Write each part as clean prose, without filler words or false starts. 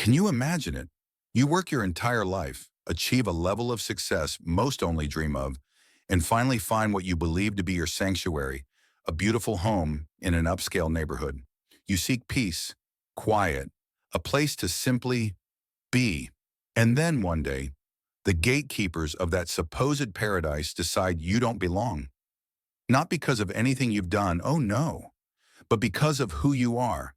Can you imagine it? You work your entire life, achieve a level of success most only dream of, and finally find what you believe to be your sanctuary, a beautiful home in an upscale neighborhood. You seek peace, quiet, a place to simply be. And then one day, the gatekeepers of that supposed paradise decide you don't belong. Not because of anything you've done, oh no, but because of who you are.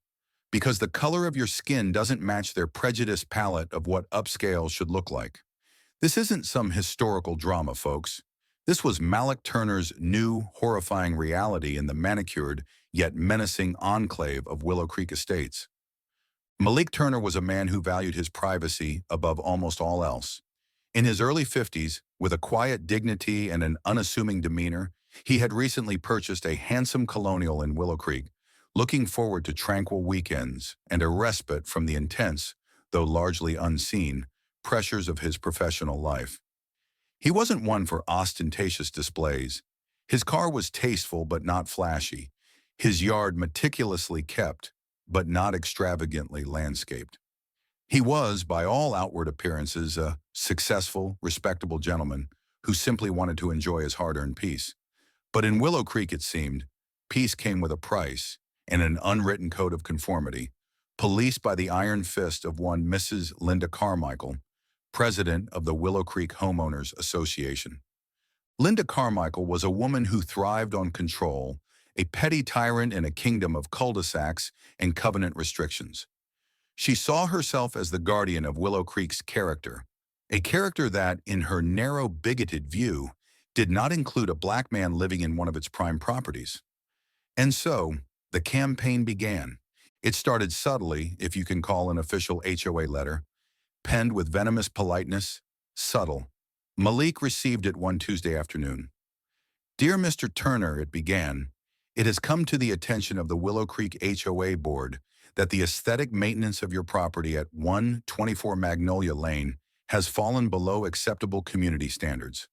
Because the color of your skin doesn't match their prejudiced palette of what upscale should look like. This isn't some historical drama, folks. This was Malik Turner's new, horrifying reality in the manicured, yet menacing enclave of Willow Creek Estates. Malik Turner was a man who valued his privacy above almost all else. In his early 50s, with a quiet dignity and an unassuming demeanor, he had recently purchased a handsome colonial in Willow Creek, looking forward to tranquil weekends and a respite from the intense, though largely unseen, pressures of his professional life. He wasn't one for ostentatious displays. His car was tasteful but not flashy, his yard meticulously kept but not extravagantly landscaped. He was, by all outward appearances, a successful, respectable gentleman who simply wanted to enjoy his hard-earned peace. But in Willow Creek, it seemed, peace came with a price and an unwritten code of conformity, policed by the iron fist of one Mrs. Linda Carmichael, president of the Willow Creek Homeowners Association. Linda Carmichael was a woman who thrived on control, a petty tyrant in a kingdom of cul-de-sacs and covenant restrictions. She saw herself as the guardian of Willow Creek's character, a character that, in her narrow, bigoted view, did not include a black man living in one of its prime properties. And so, the campaign began. It started subtly, if you can call an official HOA letter, penned with venomous politeness, subtle. Malik received it one Tuesday afternoon. "Dear Mr. Turner," it began, "it has come to the attention of the Willow Creek HOA board that the aesthetic maintenance of your property at 124 Magnolia Lane has fallen below acceptable community standards.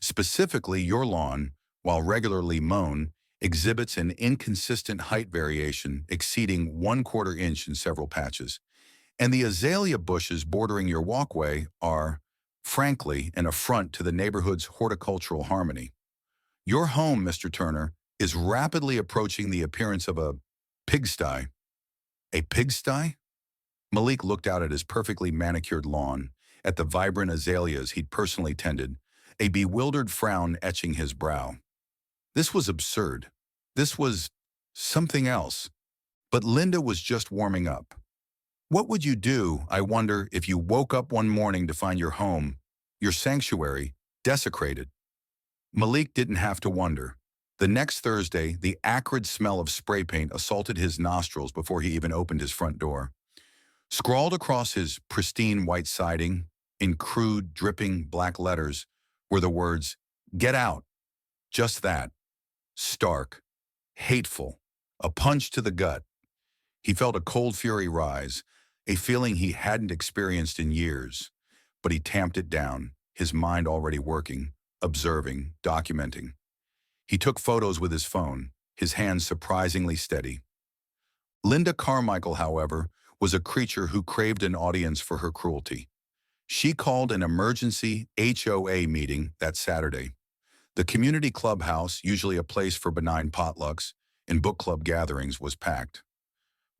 Specifically, your lawn, while regularly mown, exhibits an inconsistent height variation exceeding 1/4 inch in several patches, and the azalea bushes bordering your walkway are, frankly, an affront to the neighborhood's horticultural harmony. Your home, Mr. Turner, is rapidly approaching the appearance of a pigsty." A pigsty? Malik looked out at his perfectly manicured lawn, at the vibrant azaleas he'd personally tended, a bewildered frown etching his brow. This was absurd. This was something else. But Linda was just warming up. What would you do, I wonder, if you woke up one morning to find your home, your sanctuary, desecrated? Malik didn't have to wonder. The next Thursday, the acrid smell of spray paint assaulted his nostrils before he even opened his front door. Scrawled across his pristine white siding, in crude, dripping black letters, were the words, "Get out." Just that. Stark. Hateful. A punch to the gut. He felt a cold fury rise, a feeling he hadn't experienced in years. But he tamped it down, his mind already working, observing, documenting. He took photos with his phone, his hands surprisingly steady. Linda Carmichael, however, was a creature who craved an audience for her cruelty. She called an emergency HOA meeting that Saturday. The community clubhouse, usually a place for benign potlucks and book club gatherings, was packed.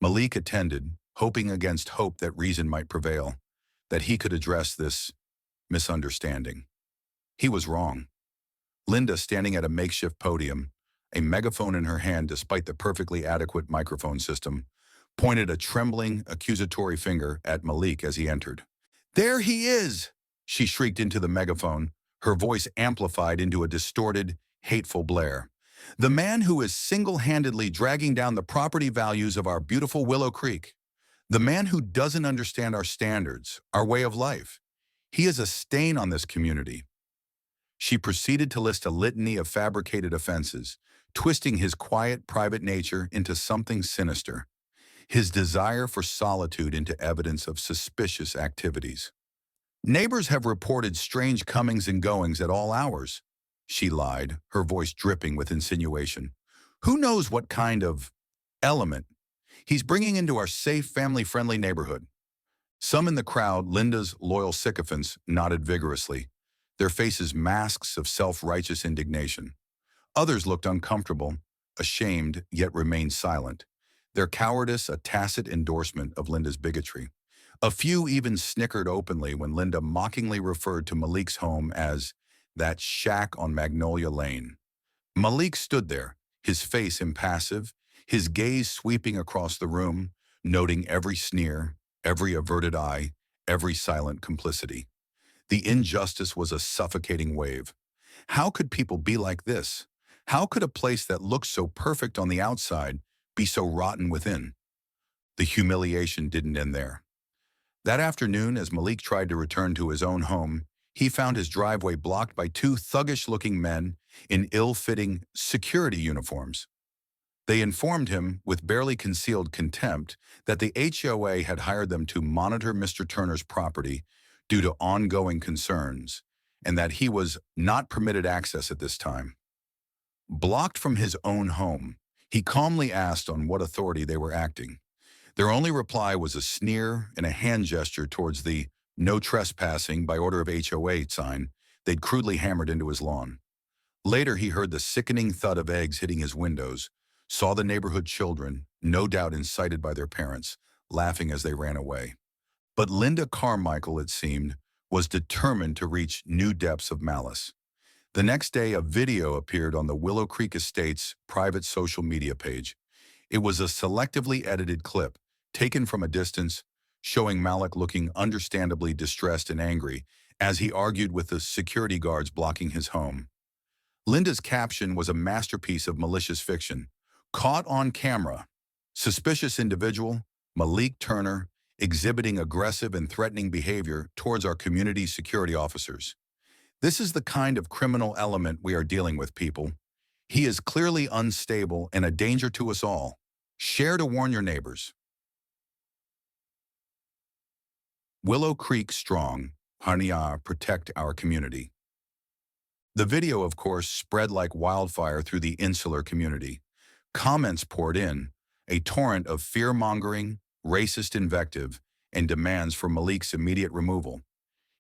Malik attended, hoping against hope that reason might prevail, that he could address this misunderstanding. He was wrong. Linda, standing at a makeshift podium, a megaphone in her hand despite the perfectly adequate microphone system, pointed a trembling, accusatory finger at Malik as he entered. "There he is!" she shrieked into the megaphone, her voice amplified into a distorted, hateful blare. "The man who is single-handedly dragging down the property values of our beautiful Willow Creek. The man who doesn't understand our standards, our way of life. He is a stain on this community." She proceeded to list a litany of fabricated offenses, twisting his quiet, private nature into something sinister, his desire for solitude into evidence of suspicious activities. "Neighbors have reported strange comings and goings at all hours," she lied, her voice dripping with insinuation. "Who knows what kind of element he's bringing into our safe, family-friendly neighborhood? Some in the crowd, Linda's loyal sycophants, nodded vigorously, their faces masks of self-righteous indignation. Others looked uncomfortable, ashamed, yet remained silent, their cowardice a tacit endorsement of Linda's bigotry. A few even snickered openly when Linda mockingly referred to Malik's home as that shack on Magnolia Lane. Malik stood there, his face impassive, his gaze sweeping across the room, noting every sneer, every averted eye, every silent complicity. The injustice was a suffocating wave. How could people be like this? How could a place that looked so perfect on the outside be so rotten within? The humiliation didn't end there. That afternoon, as Malik tried to return to his own home, he found his driveway blocked by two thuggish-looking men in ill-fitting security uniforms. They informed him, with barely concealed contempt, that the HOA had hired them to monitor Mr. Turner's property due to ongoing concerns, and that he was not permitted access at this time. Blocked from his own home, he calmly asked on what authority they were acting. Their only reply was a sneer and a hand gesture towards the "no trespassing by order of HOA" sign they'd crudely hammered into his lawn. Later, he heard the sickening thud of eggs hitting his windows, saw the neighborhood children, no doubt incited by their parents, laughing as they ran away. But Linda Carmichael, it seemed, was determined to reach new depths of malice. The next day, a video appeared on the Willow Creek Estate's private social media page. It was a selectively edited clip, taken from a distance, showing Malik looking understandably distressed and angry as he argued with the security guards blocking his home. Linda's caption was a masterpiece of malicious fiction. Caught on camera. Suspicious individual, Malik Turner, exhibiting aggressive and threatening behavior towards our community security officers. This is the kind of criminal element we are dealing with, people. He is clearly unstable and a danger to us all. Share to warn your neighbors. Willow Creek Strong, Hania, protect our community. The video, of course, spread like wildfire through the insular community. Comments poured in, a torrent of fear-mongering, racist invective, and demands for Malik's immediate removal.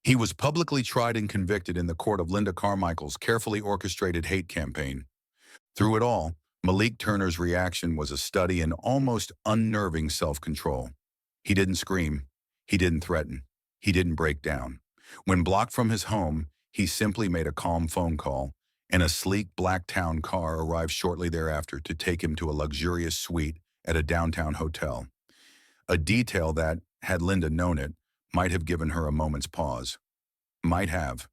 He was publicly tried and convicted in the court of Linda Carmichael's carefully orchestrated hate campaign. Through it all, Malik Turner's reaction was a study in almost unnerving self-control. He didn't scream. He didn't threaten. He didn't break down. When blocked from his home, he simply made a calm phone call, and a sleek black town car arrived shortly thereafter to take him to a luxurious suite at a downtown hotel. A detail that, had Linda known it, might have given her a moment's pause. Might have.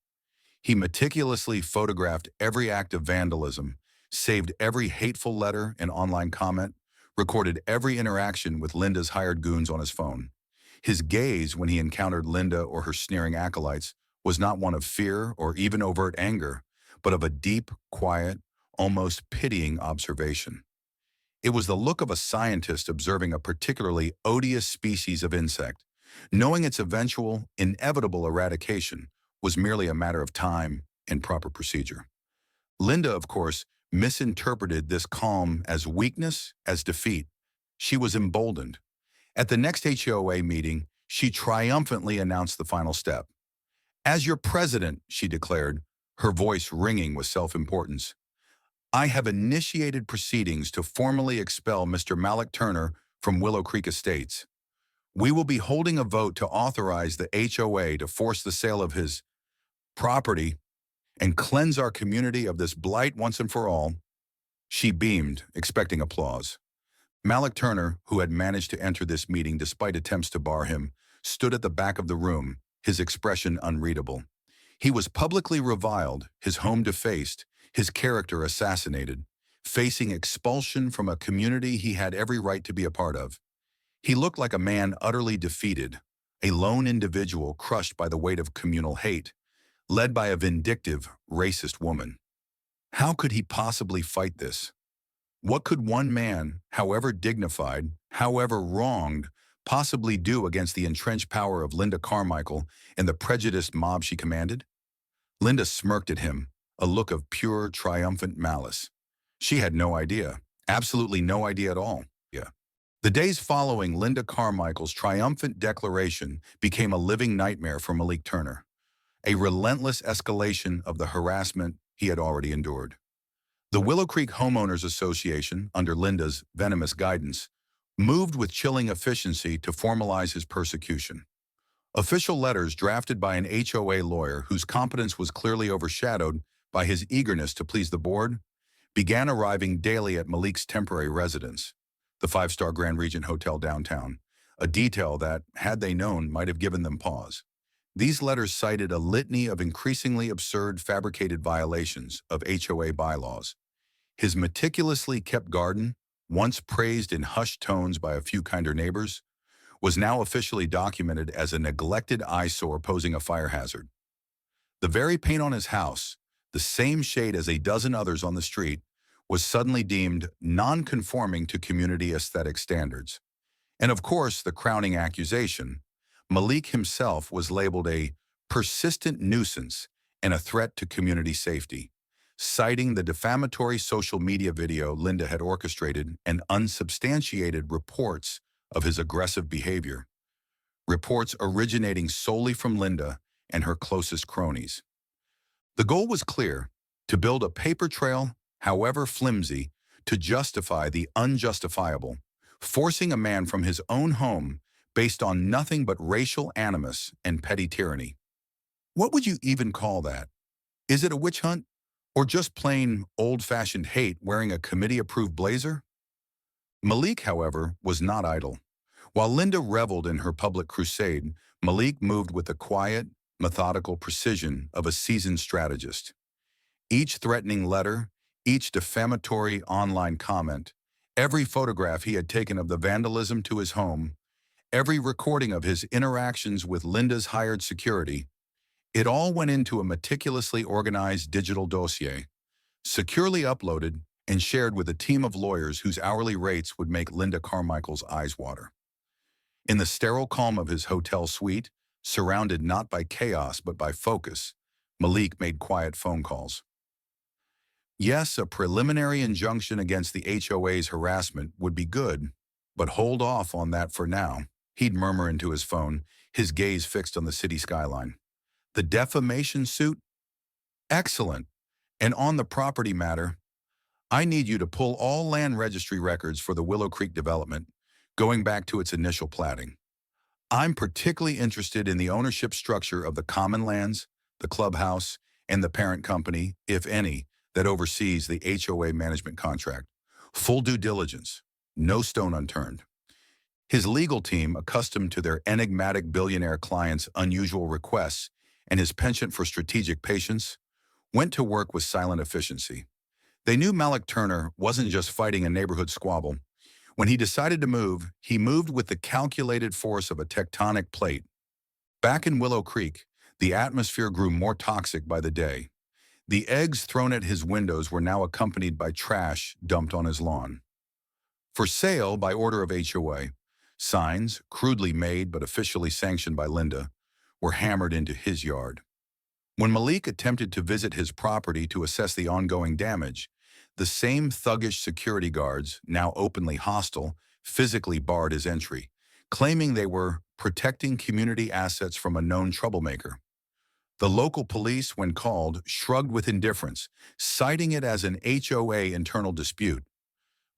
He meticulously photographed every act of vandalism, saved every hateful letter and online comment, recorded every interaction with Linda's hired goons on his phone. His gaze when he encountered Linda or her sneering acolytes was not one of fear or even overt anger, but of a deep, quiet, almost pitying observation. It was the look of a scientist observing a particularly odious species of insect, knowing its eventual, inevitable eradication was merely a matter of time and proper procedure. Linda, of course, misinterpreted this calm as weakness, as defeat. She was emboldened. At the next HOA meeting, she triumphantly announced the final step. "As your president," she declared, her voice ringing with self-importance, "I have initiated proceedings to formally expel Mr. Malik Turner from Willow Creek Estates. We will be holding a vote to authorize the HOA to force the sale of his property and cleanse our community of this blight once and for all." She beamed, expecting applause. Malik Turner, who had managed to enter this meeting despite attempts to bar him, stood at the back of the room, his expression unreadable. He was publicly reviled, his home defaced, his character assassinated, facing expulsion from a community he had every right to be a part of. He looked like a man utterly defeated, a lone individual crushed by the weight of communal hate, led by a vindictive, racist woman. How could he possibly fight this? What could one man, however dignified, however wronged, possibly do against the entrenched power of Linda Carmichael and the prejudiced mob she commanded? Linda smirked at him, a look of pure, triumphant malice. She had no idea, absolutely no idea at all. The days following Linda Carmichael's triumphant declaration became a living nightmare for Malik Turner, a relentless escalation of the harassment he had already endured. The Willow Creek Homeowners Association, under Linda's venomous guidance, moved with chilling efficiency to formalize his persecution. Official letters drafted by an HOA lawyer whose competence was clearly overshadowed by his eagerness to please the board began arriving daily at Malik's temporary residence, the five-star Grand Regent Hotel downtown, a detail that, had they known, might have given them pause. These letters cited a litany of increasingly absurd fabricated violations of HOA bylaws. His meticulously kept garden, once praised in hushed tones by a few kinder neighbors, was now officially documented as a neglected eyesore posing a fire hazard. The very paint on his house, the same shade as a dozen others on the street, was suddenly deemed non-conforming to community aesthetic standards. And of course, the crowning accusation, Malik himself was labeled a persistent nuisance and a threat to community safety, citing the defamatory social media video Linda had orchestrated and unsubstantiated reports of his aggressive behavior, reports originating solely from Linda and her closest cronies. The goal was clear: to build a paper trail, however flimsy, to justify the unjustifiable, forcing a man from his own home based on nothing but racial animus and petty tyranny. What would you even call that? Is it a witch hunt? Or just plain old-fashioned hate wearing a committee-approved blazer? Malik, however, was not idle. While Linda reveled in her public crusade, Malik moved with the quiet, methodical precision of a seasoned strategist. Each threatening letter, each defamatory online comment, every photograph he had taken of the vandalism to his home, every recording of his interactions with Linda's hired security, it all went into a meticulously organized digital dossier, securely uploaded and shared with a team of lawyers whose hourly rates would make Linda Carmichael's eyes water. In the sterile calm of his hotel suite, surrounded not by chaos but by focus, Malik made quiet phone calls. Yes, a preliminary injunction against the HOA's harassment would be good, but hold off on that for now, he'd murmur into his phone, his gaze fixed on the city skyline. The defamation suit? Excellent. And on the property matter, I need you to pull all land registry records for the Willow Creek development, going back to its initial platting. I'm particularly interested in the ownership structure of the common lands, the clubhouse, and the parent company, if any, that oversees the HOA management contract. Full due diligence, no stone unturned. His legal team, accustomed to their enigmatic billionaire client's unusual requests and his penchant for strategic patience, went to work with silent efficiency. They knew Malik Turner wasn't just fighting a neighborhood squabble. When he decided to move, he moved with the calculated force of a tectonic plate. Back in Willow Creek, the atmosphere grew more toxic by the day. The eggs thrown at his windows were now accompanied by trash dumped on his lawn. For sale by order of HOA, signs, crudely made but officially sanctioned by Linda, were hammered into his yard. When Malik attempted to visit his property to assess the ongoing damage, the same thuggish security guards, now openly hostile, physically barred his entry, claiming they were protecting community assets from a known troublemaker. The local police, when called, shrugged with indifference, citing it as an HOA internal dispute.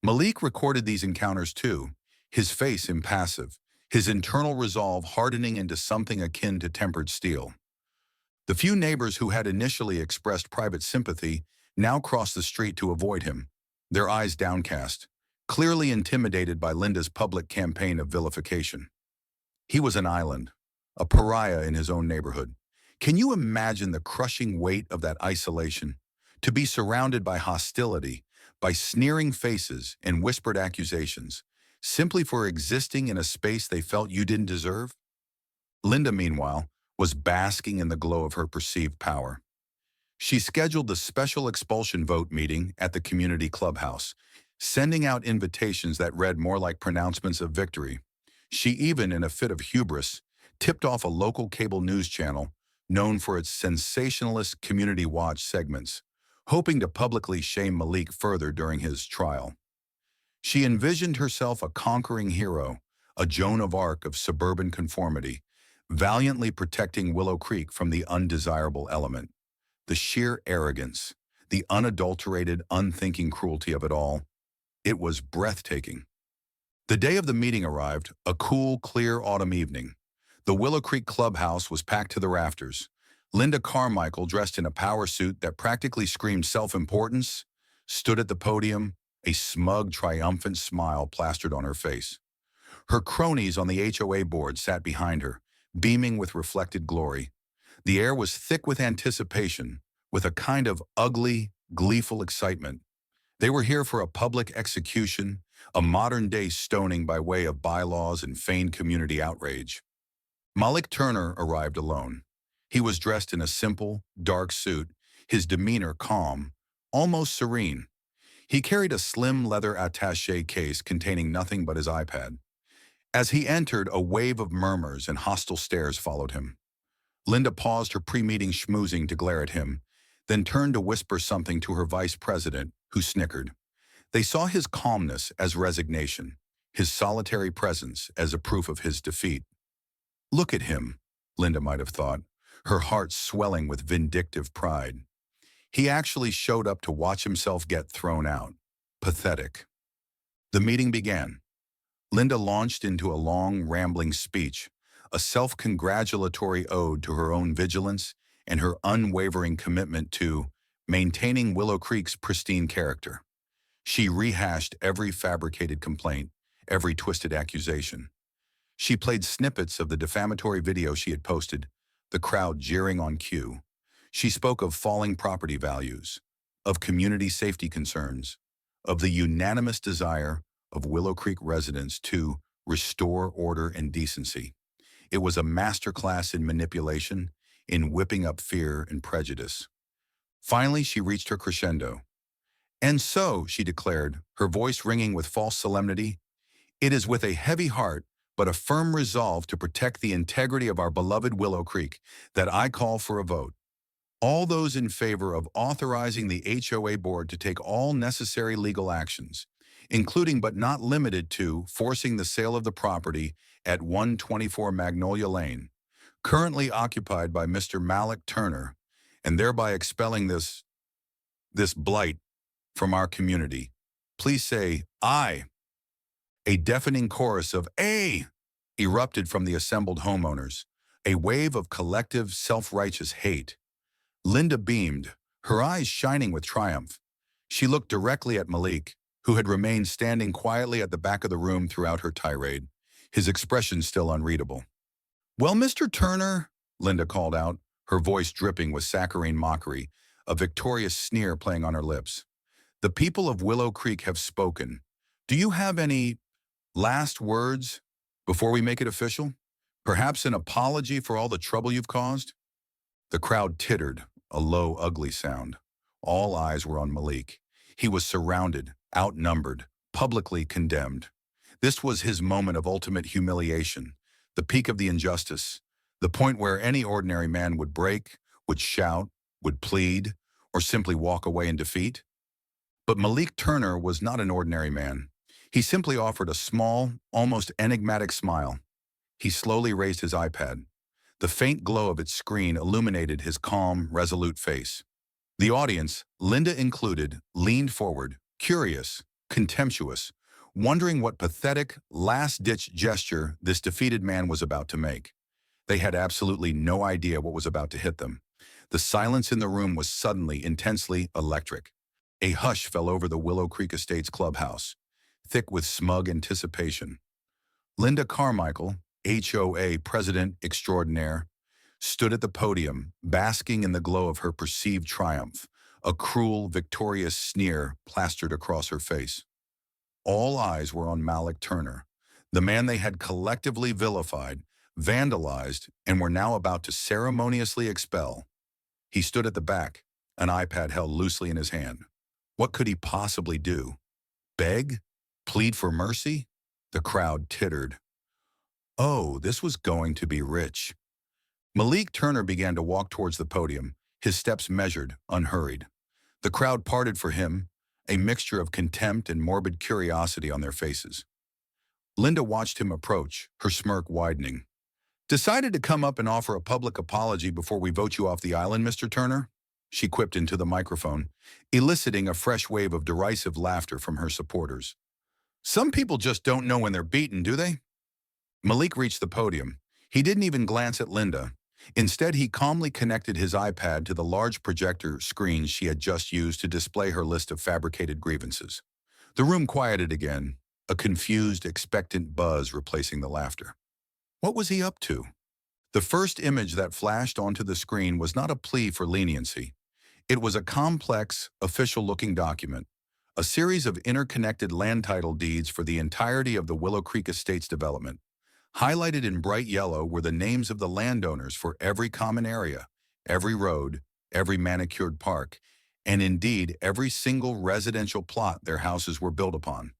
Malik recorded these encounters too, his face impassive, his internal resolve hardening into something akin to tempered steel. The few neighbors who had initially expressed private sympathy now crossed the street to avoid him, their eyes downcast, clearly intimidated by Linda's public campaign of vilification. He was an island, a pariah in his own neighborhood. Can you imagine the crushing weight of that isolation? To be surrounded by hostility, by sneering faces and whispered accusations, simply for existing in a space they felt you didn't deserve? Linda, meanwhile, was basking in the glow of her perceived power. She scheduled the special expulsion vote meeting at the community clubhouse, sending out invitations that read more like pronouncements of victory. She even, in a fit of hubris, tipped off a local cable news channel known for its sensationalist community watch segments, hoping to publicly shame Malik further during his trial. She envisioned herself a conquering hero, a Joan of Arc of suburban conformity, valiantly protecting Willow Creek from the undesirable element. The sheer arrogance, the unadulterated, unthinking cruelty of it all, it was breathtaking. The day of the meeting arrived, a cool, clear autumn evening. The Willow Creek clubhouse was packed to the rafters. Linda Carmichael, dressed in a power suit that practically screamed self-importance, stood at the podium, a smug, triumphant smile plastered on her face. Her cronies on the HOA board sat behind her, beaming with reflected glory. The air was thick with anticipation, with a kind of ugly, gleeful excitement. They were here for a public execution, a modern-day stoning by way of bylaws and feigned community outrage. Malik Turner arrived alone. He was dressed in a simple, dark suit, his demeanor calm, almost serene. He carried a slim leather attaché case containing nothing but his iPad. As he entered, a wave of murmurs and hostile stares followed him. Linda paused her pre-meeting schmoozing to glare at him, then turned to whisper something to her vice president, who snickered. They saw his calmness as resignation, his solitary presence as a proof of his defeat. Look at him, Linda might have thought, her heart swelling with vindictive pride. He actually showed up to watch himself get thrown out. Pathetic. The meeting began. Linda launched into a long, rambling speech, a self-congratulatory ode to her own vigilance and her unwavering commitment to maintaining Willow Creek's pristine character. She rehashed every fabricated complaint, every twisted accusation. She played snippets of the defamatory video she had posted, the crowd jeering on cue. She spoke of falling property values, of community safety concerns, of the unanimous desire of Willow Creek residents to restore order and decency. It was a masterclass in manipulation, in whipping up fear and prejudice. Finally, she reached her crescendo. And so, she declared, her voice ringing with false solemnity, it is with a heavy heart but a firm resolve to protect the integrity of our beloved Willow Creek that I call for a vote. All those in favor of authorizing the HOA board to take all necessary legal actions, including but not limited to forcing the sale of the property at 124 Magnolia Lane, currently occupied by Mr. Malik Turner, and thereby expelling this blight from our community. Please say, aye. A deafening chorus of "Ay!" erupted from the assembled homeowners, a wave of collective, self-righteous hate. Linda beamed, her eyes shining with triumph. She looked directly at Malik, who had remained standing quietly at the back of the room throughout her tirade, his expression still unreadable. "Well, Mr. Turner," Linda called out, her voice dripping with saccharine mockery, a victorious sneer playing on her lips. "The people of Willow Creek have spoken. Do you have any last words before we make it official? Perhaps an apology for all the trouble you've caused?" The crowd tittered, a low, ugly sound. All eyes were on Malik. He was surrounded, outnumbered, publicly condemned. This was his moment of ultimate humiliation, the peak of the injustice, the point where any ordinary man would break, would shout, would plead, or simply walk away in defeat. But Malik Turner was not an ordinary man. He simply offered a small, almost enigmatic smile. He slowly raised his iPad. The faint glow of its screen illuminated his calm, resolute face. The audience, Linda included, leaned forward, curious, contemptuous, wondering what pathetic, last-ditch gesture this defeated man was about to make. They had absolutely no idea what was about to hit them. The silence in the room was suddenly intensely electric. A hush fell over the Willow Creek Estates clubhouse, thick with smug anticipation. Linda Carmichael, HOA President Extraordinaire, stood at the podium, basking in the glow of her perceived triumph, a cruel, victorious sneer plastered across her face. All eyes were on Malik Turner, the man they had collectively vilified, vandalized, and were now about to ceremoniously expel. He stood at the back, an iPad held loosely in his hand. What could he possibly do? Beg? Plead for mercy? The crowd tittered. Oh, this was going to be rich. Malik Turner began to walk towards the podium, his steps measured, unhurried. The crowd parted for him, a mixture of contempt and morbid curiosity on their faces. Linda watched him approach, her smirk widening. "Decided to come up and offer a public apology before we vote you off the island, Mr. Turner?" She quipped into the microphone, eliciting a fresh wave of derisive laughter from her supporters. "Some people just don't know when they're beaten, do they?" Malik reached the podium. He didn't even glance at Linda. Instead, he calmly connected his iPad to the large projector screen she had just used to display her list of fabricated grievances. The room quieted again, a confused, expectant buzz replacing the laughter. What was he up to? The first image that flashed onto the screen was not a plea for leniency. It was a complex, official-looking document, a series of interconnected land title deeds for the entirety of the Willow Creek Estates development. Highlighted in bright yellow were the names of the landowners for every common area, every road, every manicured park, and indeed every single residential plot their houses were built upon,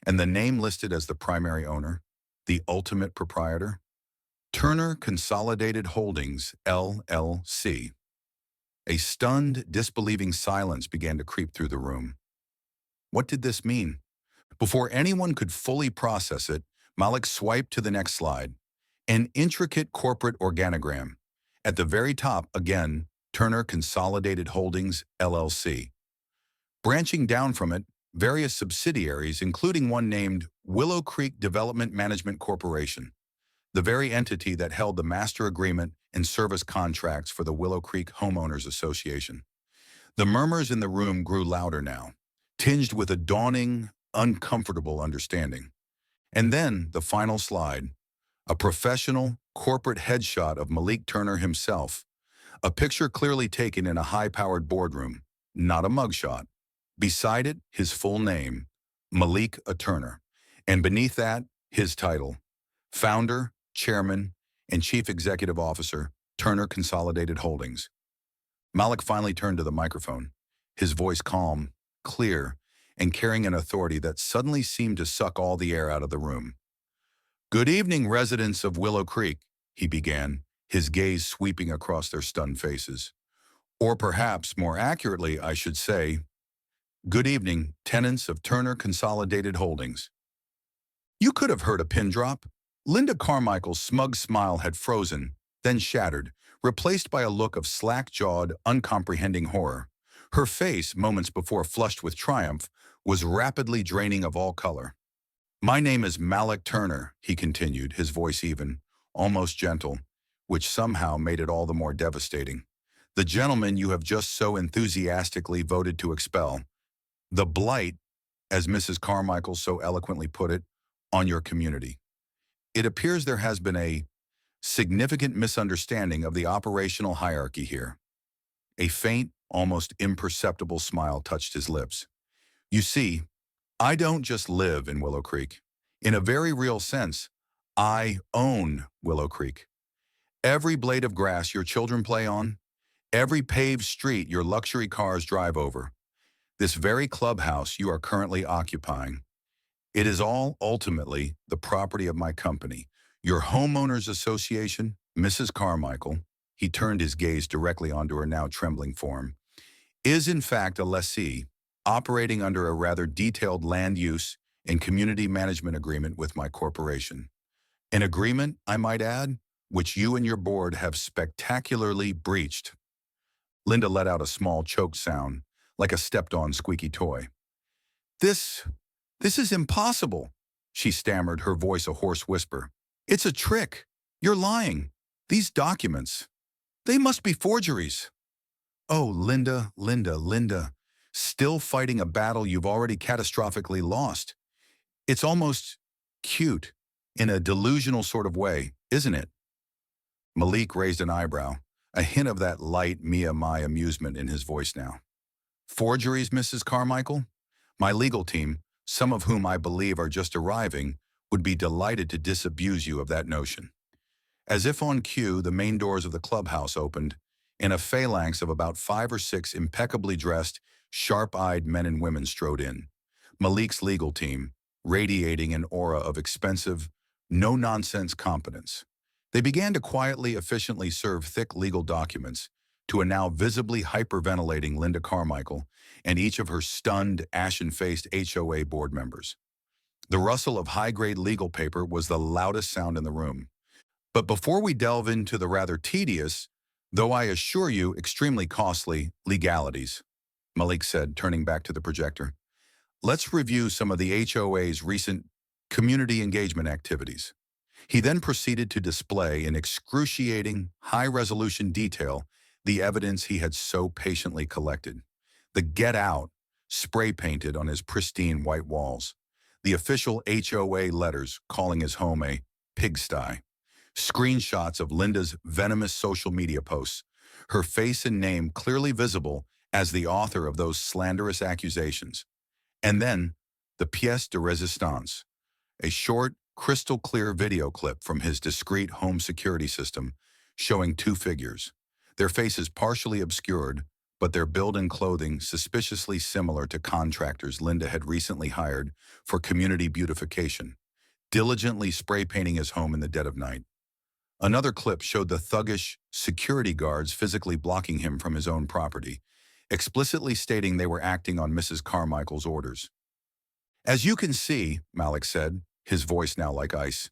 and the name listed as the primary owner, the ultimate proprietor, Turner Consolidated Holdings, LLC. A stunned, disbelieving silence began to creep through the room. What did this mean? Before anyone could fully process it, Malik swiped to the next slide. An intricate corporate organogram. At the very top, again, Turner Consolidated Holdings, LLC. Branching down from it, various subsidiaries, including one named Willow Creek Development Management Corporation, the very entity that held the master agreement and service contracts for the Willow Creek Homeowners Association. The murmurs in the room grew louder now, tinged with a dawning, uncomfortable understanding. And then, the final slide, a professional, corporate headshot of Malik Turner himself, a picture clearly taken in a high-powered boardroom, not a mugshot. Beside it, his full name, Malik A. Turner, and beneath that, his title, Founder, Chairman, and Chief Executive Officer, Turner Consolidated Holdings. Malik finally turned to the microphone, his voice calm, clear, and carrying an authority that suddenly seemed to suck all the air out of the room. "Good evening, residents of Willow Creek," he began, his gaze sweeping across their stunned faces. Or perhaps, more accurately, I should say, "Good evening, tenants of Turner Consolidated Holdings." You could have heard a pin drop. Linda Carmichael's smug smile had frozen, then shattered, replaced by a look of slack-jawed, uncomprehending horror. Her face, moments before flushed with triumph, was rapidly draining of all color. "My name is Malik Turner," he continued, his voice even, almost gentle, which somehow made it all the more devastating. "The gentleman you have just so enthusiastically voted to expel. The blight, as Mrs. Carmichael so eloquently put it, on your community. It appears there has been a significant misunderstanding of the operational hierarchy here." A faint, almost imperceptible smile touched his lips. "You see, I don't just live in Willow Creek. In a very real sense, I own Willow Creek. Every blade of grass your children play on, every paved street your luxury cars drive over, this very clubhouse you are currently occupying. It is all ultimately the property of my company. Your homeowners association, Mrs. Carmichael," he turned his gaze directly onto her now trembling form, "is in fact a lessee, operating under a rather detailed land use and community management agreement with my corporation. An agreement, I might add, which you and your board have spectacularly breached." Linda let out a small choked sound, like a stepped-on squeaky toy. This is impossible," she stammered, her voice a hoarse whisper. "It's a trick. You're lying. These documents, they must be forgeries." "Oh, Linda, Linda. Still fighting a battle you've already catastrophically lost. It's almost cute, in a delusional sort of way, isn't it?" Malik raised an eyebrow, a hint of that light my amusement in his voice now. "Forgeries, Mrs. Carmichael? My legal team, some of whom I believe are just arriving, would be delighted to disabuse you of that notion." As if on cue, the main doors of the clubhouse opened, and a phalanx of about 5 or 6 impeccably dressed, sharp-eyed men and women strode in. Malik's legal team, radiating an aura of expensive, no-nonsense competence. They began to quietly, efficiently serve thick legal documents, to a now visibly hyperventilating Linda Carmichael and each of her stunned, ashen-faced HOA board members. The rustle of high-grade legal paper was the loudest sound in the room. But before we delve into the rather tedious, though I assure you extremely costly, legalities, Malik said, turning back to the projector, let's review some of the HOA's recent community engagement activities. He then proceeded to display in excruciating, high-resolution detail the evidence he had so patiently collected. The "Get Out" spray-painted on his pristine white walls, the official HOA letters calling his home a pigsty, screenshots of Linda's venomous social media posts, her face and name clearly visible as the author of those slanderous accusations, and then the pièce de résistance, a short, crystal-clear video clip from his discreet home security system showing two figures, their faces partially obscured, but their build and clothing suspiciously similar to contractors Linda had recently hired for community beautification, diligently spray-painting his home in the dead of night. Another clip showed the thuggish security guards physically blocking him from his own property, explicitly stating they were acting on Mrs. Carmichael's orders. As you can see, Malik said, his voice now like ice,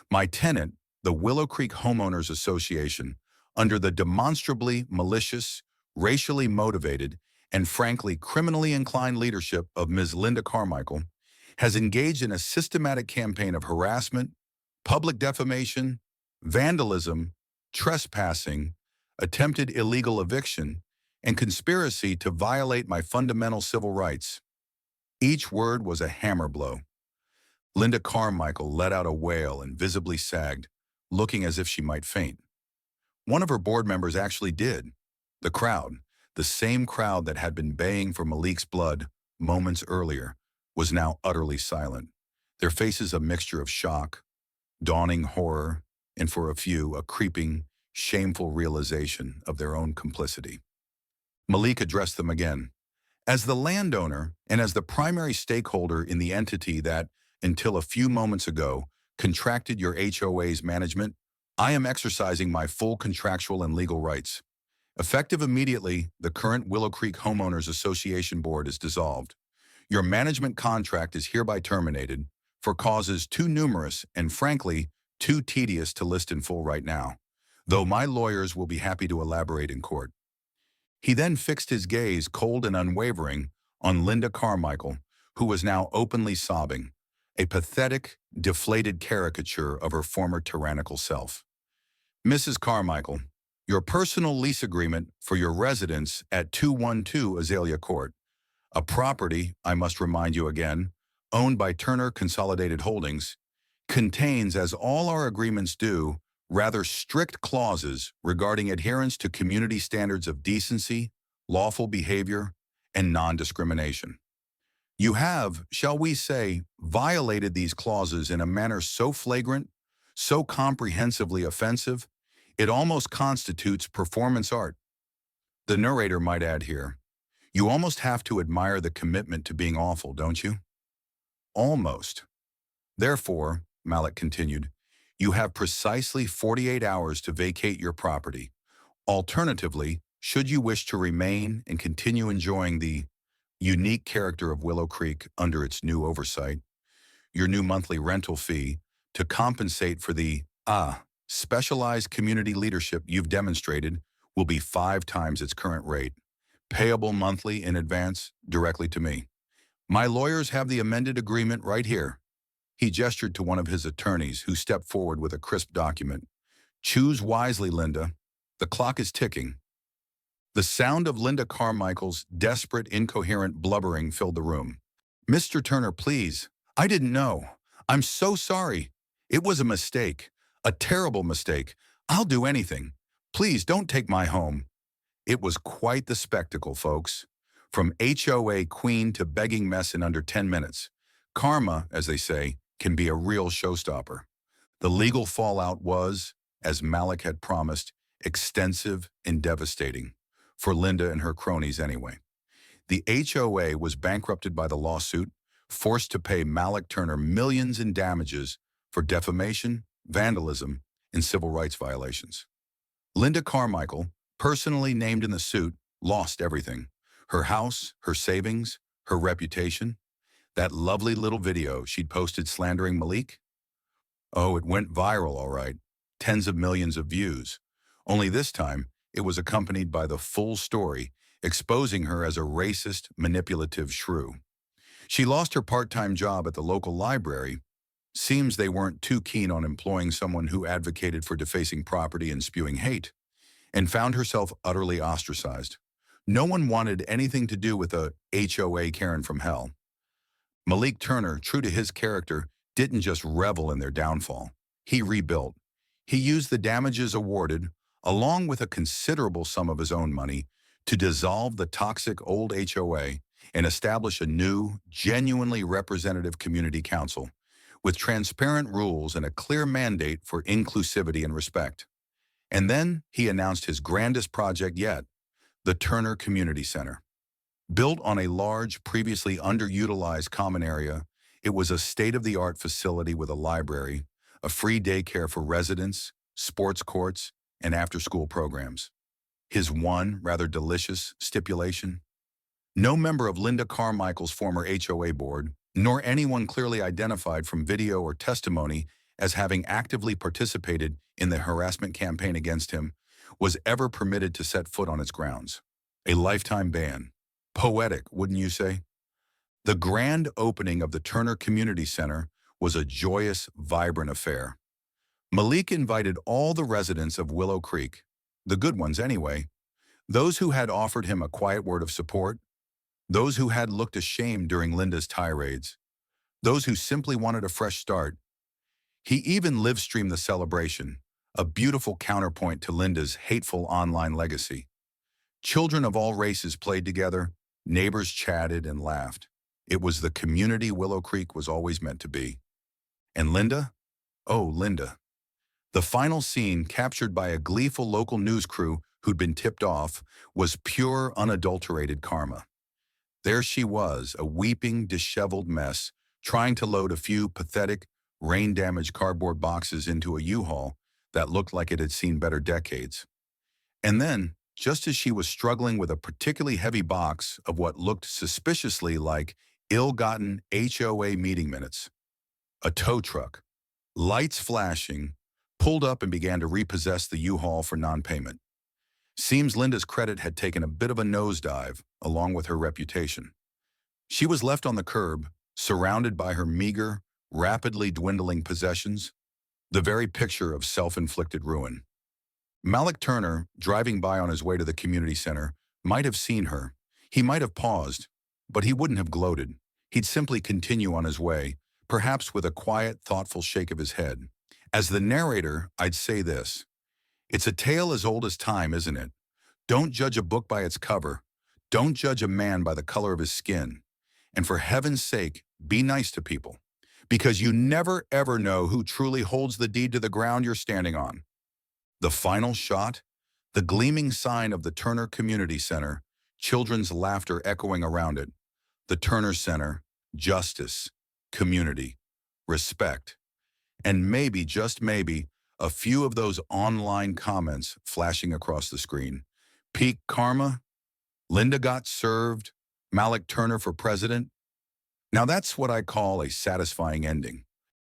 my tenant, the Willow Creek Homeowners Association, under the demonstrably malicious, racially motivated, and frankly criminally inclined leadership of Ms. Linda Carmichael, has engaged in a systematic campaign of harassment, public defamation, vandalism, trespassing, attempted illegal eviction, and conspiracy to violate my fundamental civil rights. Each word was a hammer blow. Linda Carmichael let out a wail and visibly sagged, looking as if she might faint. One of her board members actually did. The crowd, the same crowd that had been baying for Malik's blood moments earlier, was now utterly silent, their faces a mixture of shock, dawning horror, and for a few, a creeping, shameful realization of their own complicity. Malik addressed them again. As the landowner and as the primary stakeholder in the entity that, until a few moments ago, contracted your HOA's management, I am exercising my full contractual and legal rights. Effective immediately, the current Willow Creek Homeowners Association Board is dissolved. Your management contract is hereby terminated for causes too numerous and, frankly, too tedious to list in full right now, though my lawyers will be happy to elaborate in court. He then fixed his gaze, cold and unwavering, on Linda Carmichael, who was now openly sobbing, a pathetic, deflated caricature of her former tyrannical self. Mrs. Carmichael, your personal lease agreement for your residence at 212 Azalea Court, a property, I must remind you again, owned by Turner Consolidated Holdings, contains, as all our agreements do, rather strict clauses regarding adherence to community standards of decency, lawful behavior, and non-discrimination. You have, shall we say, violated these clauses in a manner so flagrant, so comprehensively offensive, it almost constitutes performance art. The narrator might add here, you almost have to admire the commitment to being awful, don't you? Almost. Therefore, Malik continued, you have precisely 48 hours to vacate your property. Alternatively, should you wish to remain and continue enjoying the unique character of Willow Creek under its new oversight, your new monthly rental fee, to compensate for the, specialized community leadership you've demonstrated, will be 5 times its current rate, payable monthly in advance directly to me. My lawyers have the amended agreement right here. He gestured to one of his attorneys, who stepped forward with a crisp document. Choose wisely, Linda. The clock is ticking. The sound of Linda Carmichael's desperate, incoherent blubbering filled the room. Mr. Turner, please. I didn't know. I'm so sorry. It was a mistake. A terrible mistake. I'll do anything. Please don't take my home. It was quite the spectacle, folks. From HOA queen to begging mess in under 10 minutes. Karma, as they say, can be a real showstopper. The legal fallout was, as Malik had promised, extensive and devastating. For Linda and her cronies anyway. The HOA was bankrupted by the lawsuit, forced to pay Malik Turner millions in damages for defamation, vandalism, and civil rights violations. Linda Carmichael, personally named in the suit, lost everything. Her house, her savings, her reputation. That lovely little video she'd posted slandering Malik? Oh, it went viral, all right. Tens of millions of views. Only this time, it was accompanied by the full story, exposing her as a racist, manipulative shrew. She lost her part-time job at the local library. Seems they weren't too keen on employing someone who advocated for defacing property and spewing hate, and found herself utterly ostracized. No one wanted anything to do with a HOA Karen from hell. Malik Turner, true to his character, didn't just revel in their downfall. He rebuilt. He used the damages awarded, along with a considerable sum of his own money, to dissolve the toxic old HOA and establish a new, genuinely representative community council, with transparent rules and a clear mandate for inclusivity and respect. And then he announced his grandest project yet, the Turner Community Center. Built on a large, previously underutilized common area, it was a state-of-the-art facility with a library, a free daycare for residents, sports courts, and after-school programs. His one, rather delicious, stipulation: no member of Linda Carmichael's former HOA board, nor anyone clearly identified from video or testimony as having actively participated in the harassment campaign against him, was ever permitted to set foot on its grounds. A lifetime ban. Poetic, wouldn't you say? The grand opening of the Turner Community Center was a joyous, vibrant affair. Malik invited all the residents of Willow Creek, the good ones anyway, those who had offered him a quiet word of support, those who had looked ashamed during Linda's tirades, those who simply wanted a fresh start. He even live-streamed the celebration, a beautiful counterpoint to Linda's hateful online legacy. Children of all races played together, neighbors chatted and laughed. It was the community Willow Creek was always meant to be. And Linda? Oh, Linda. The final scene, captured by a gleeful local news crew who'd been tipped off, was pure, unadulterated karma. There she was, a weeping, disheveled mess, trying to load a few pathetic, rain-damaged cardboard boxes into a U-Haul that looked like it had seen better decades. And then, just as she was struggling with a particularly heavy box of what looked suspiciously like ill-gotten HOA meeting minutes, a tow truck, lights flashing, pulled up and began to repossess the U-Haul for non-payment. Seems Linda's credit had taken a bit of a nosedive, along with her reputation. She was left on the curb, surrounded by her meager, rapidly dwindling possessions, the very picture of self-inflicted ruin. Malik Turner, driving by on his way to the community center, might have seen her. He might have paused, but he wouldn't have gloated. He'd simply continue on his way, perhaps with a quiet, thoughtful shake of his head. As the narrator, I'd say this: it's a tale as old as time, isn't it? Don't judge a book by its cover. Don't judge a man by the color of his skin. And for heaven's sake, be nice to people, because you never ever know who truly holds the deed to the ground you're standing on. The final shot, the gleaming sign of the Turner Community Center, children's laughter echoing around it. The Turner Center, justice, community, respect, and maybe, just maybe, a few of those online comments flashing across the screen. Peak karma, Linda got served, Malik Turner for president. Now that's what I call a satisfying ending.